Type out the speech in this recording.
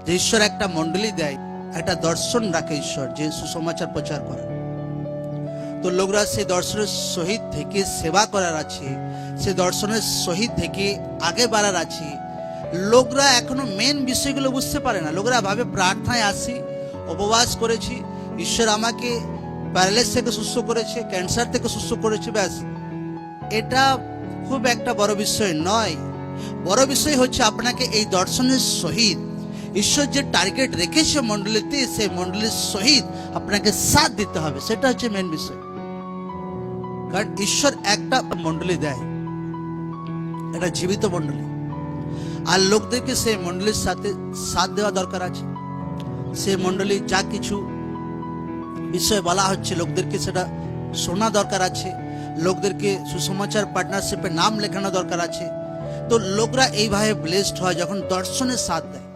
যে ঈশ্বর একটা মণ্ডলী দেয়, একটা দর্শন রাখে ঈশ্বর যে সুসমাচার প্রচার করে। তো লোকরা সেই দর্শনের সহিত থেকে সেবা করার আছে, সে দর্শনের সহিত থেকে আগে বাড়ার আছে। লোকরা এখনো মেন বিষয়গুলো বুঝতে পারে না। লোকরা ভাবে প্রার্থনায় আসি, উপবাস করেছি, ঈশ্বর আমাকে প্যারালাইস থেকে সুস্থ করেছে, ক্যান্সার থেকে সুস্থ করেছে, ব্যাস। এটা খুব একটা বড় বিষয় নয়। বড় বিষয় হচ্ছে আপনাকে এই দর্শনের সহিত ঈশ্বর যে টার্গেট রেখেছে মণ্ডলীতে, সেই মণ্ডলীর সহিত আপনাকে সাথ দিতে হবে। সেটা হচ্ছে মেন বিষয়। কারণ ঈশ্বর একটা মণ্ডলী দেয়, একটা জীবিত মণ্ডলী, আর লোকদেরকে সেই মণ্ডলীর সাথে সাথ দেওয়া দরকার আছে। সেই মণ্ডলী যা কিছু বিষয় বলা হচ্ছে লোকদেরকে সেটা শোনা দরকার আছে, লোকদেরকে সুসমাচার পার্টনারশিপে নাম লেখানো দরকার আছে। তো লোকরা এইভাবে ব্লেসড হয় যখন দর্শনের সাথ দেয়।